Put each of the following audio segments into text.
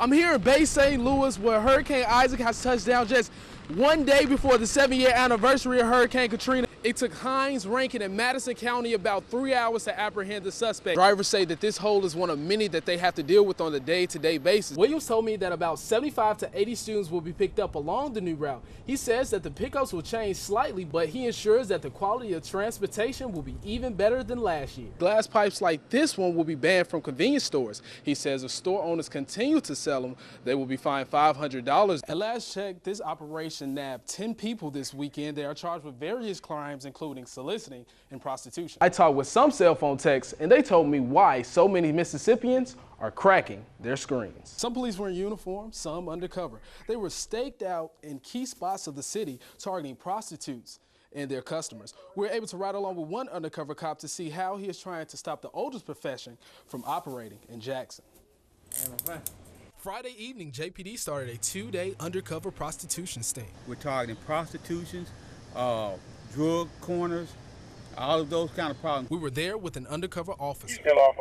I'm here in Bay St. Louis where Hurricane Isaac has touched down just one day before the 7-year anniversary of Hurricane Katrina. It took Hines, Rankin, and Madison County about 3 hours to apprehend the suspect. Drivers say that this hole is one of many that they have to deal with on a day-to-day basis. Williams told me that about 75 to 80 students will be picked up along the new route. He says that the pickups will change slightly, but he ensures that the quality of transportation will be even better than last year. Glass pipes like this one will be banned from convenience stores. He says if store owners continue to sell them, they will be fined $500. At last check, this operation nabbed 10 people this weekend. They are charged with various crimes, including soliciting and prostitution. I talked with some cell phone techs, and they told me why so many Mississippians are cracking their screens. Some police were in uniform, some undercover. They were staked out in key spots of the city, targeting prostitutes and their customers. We were able to ride along with one undercover cop to see how he is trying to stop the oldest profession from operating in Jackson. Friday evening, JPD started a 2-day undercover prostitution sting. We're targeting prostitutions, drug corners, all of those kind of problems. We were there with an undercover officer. Still off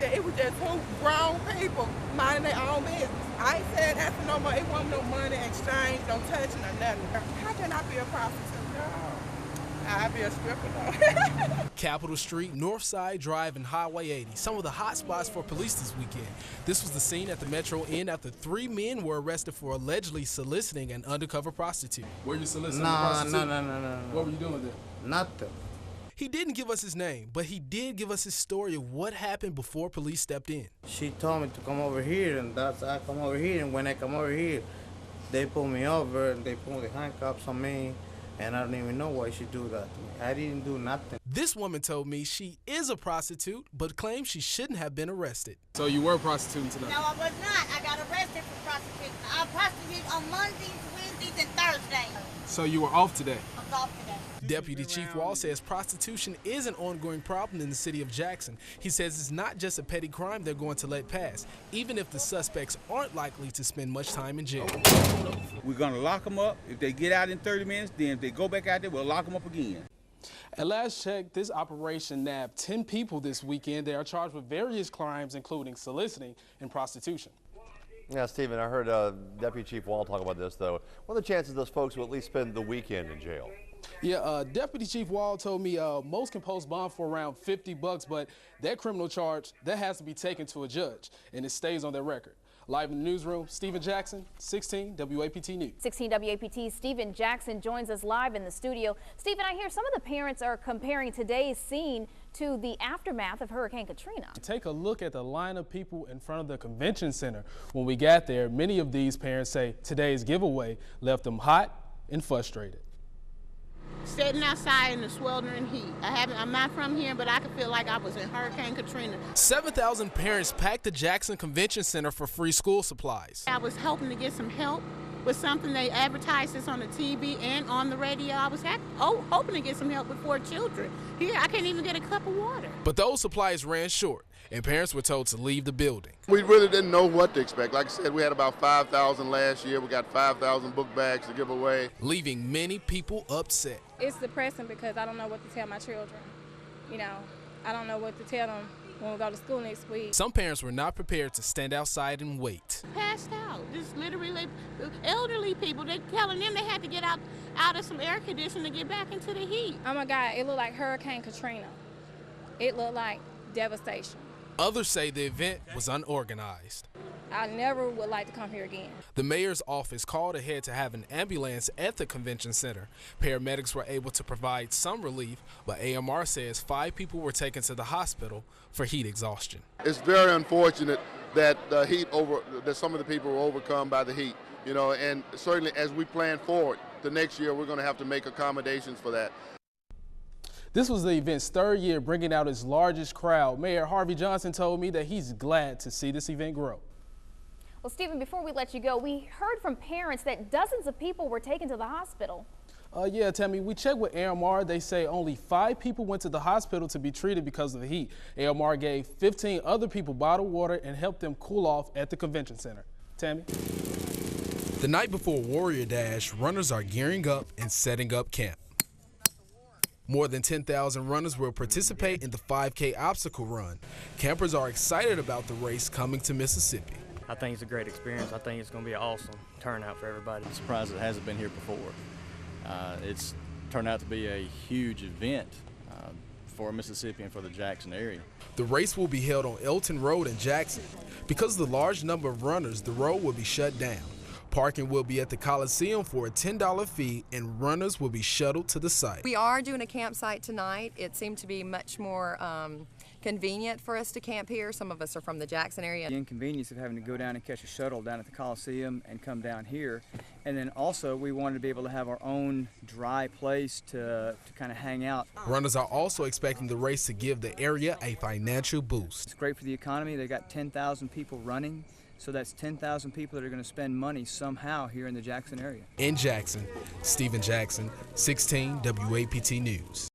it was just two grown people minding their own business. I ain't saying that for no money. It wasn't no money exchange, no touching or nothing. How can I be a prostitute? No. I'll be a stripper though. Capitol Street, Northside Drive, and Highway 80, some of the hot spots for police this weekend. This was the scene at the Metro Inn after 3 men were arrested for allegedly soliciting an undercover prostitute. Were you soliciting a prostitute? No. What were you doing there? Nothing. He didn't give us his name, but he did give us his story of what happened before police stepped in. She told me to come over here, and I come over here, and when I come over here, they pull me over, and they pull the handcuffs on me. And I don't even know why she do that to me. I didn't do nothing. This woman told me she is a prostitute, but claims she shouldn't have been arrested. So you were prostituting tonight? No, I was not. I got arrested for prostitution. I prostitute on Mondays, Wednesdays, and Thursdays. So you were off today? I was off today. Deputy Chief Wall says prostitution is an ongoing problem in the city of Jackson. He says it's not just a petty crime they're going to let pass, even if the suspects aren't likely to spend much time in jail. We're going to lock them up. If they get out in 30 minutes, then if they go back out there, we'll lock them up again. At last check, this operation nabbed 10 people this weekend. They are charged with various crimes, including soliciting and prostitution. Yeah, Stephen, I heard Deputy Chief Wall talk about this, though. What are the chances those folks will at least spend the weekend in jail? Yeah, Deputy Chief Wall told me most can post bond for around $50, but that criminal charge, that has to be taken to a judge, and it stays on their record. Live in the newsroom, Stephen Jackson, 16 WAPT News. 16 WAPT, Stephen Jackson joins us live in the studio. Stephen, I hear some of the parents are comparing today's scene to the aftermath of Hurricane Katrina. Take a look at the line of people in front of the convention center. When we got there, many of these parents say today's giveaway left them hot and frustrated. Sitting outside in the sweltering heat. I'm not from here, but I could feel like I was in Hurricane Katrina. 7,000 parents packed the Jackson Convention Center for free school supplies. I was hoping to get some help with something. They advertised this on the TV and on the radio. I was hoping to get some help with 4 children. Here, I can't even get a cup of water. But those supplies ran short, and parents were told to leave the building. We really didn't know what to expect. Like I said, we had about 5,000 last year. We got 5,000 book bags to give away. Leaving many people upset. It's depressing because I don't know what to tell my children. You know, I don't know what to tell them when we go to school next week. Some parents were not prepared to stand outside and wait. Passed out. Just literally elderly people. They're telling them they had to get out of some air conditioning to get back into the heat. Oh my God, it looked like Hurricane Katrina. It looked like devastation. Others say the event was unorganized. I never would like to come here again. The mayor's office called ahead to have an ambulance at the convention center. Paramedics were able to provide some relief, but AMR says 5 people were taken to the hospital for heat exhaustion. It's very unfortunate that that some of the people were overcome by the heat, you know, and certainly as we plan forward the next year, we're going to have to make accommodations for that. This was the event's 3rd year, bringing out its largest crowd. Mayor Harvey Johnson told me that he's glad to see this event grow. Well, Stephen, before we let you go, we heard from parents that dozens of people were taken to the hospital. Yeah, Tammy, we checked with AMR. They say only 5 people went to the hospital to be treated because of the heat. AMR gave 15 other people bottled water and helped them cool off at the convention center. Tammy? The night before Warrior Dash, runners are gearing up and setting up camp. More than 10,000 runners will participate in the 5K obstacle run. Campers are excited about the race coming to Mississippi. I think it's a great experience. I think it's going to be an awesome turnout for everybody. I'm surprised it hasn't been here before. It's turned out to be a huge event for Mississippi and for the Jackson area. The race will be held on Elton Road in Jackson. Because of the large number of runners, the road will be shut down. Parking will be at the Coliseum for a $10 fee, and runners will be shuttled to the site. We are doing a campsite tonight. It seemed to be much more convenient for us to camp here. Some of us are from the Jackson area. The inconvenience of having to go down and catch a shuttle down at the Coliseum and come down here. And then also we wanted to be able to have our own dry place to kind of hang out. Runners are also expecting the race to give the area a financial boost. It's great for the economy. They got 10,000 people running. So that's 10,000 people that are going to spend money somehow here in the Jackson area. In Jackson, Stephen Jackson, 16 WAPT News.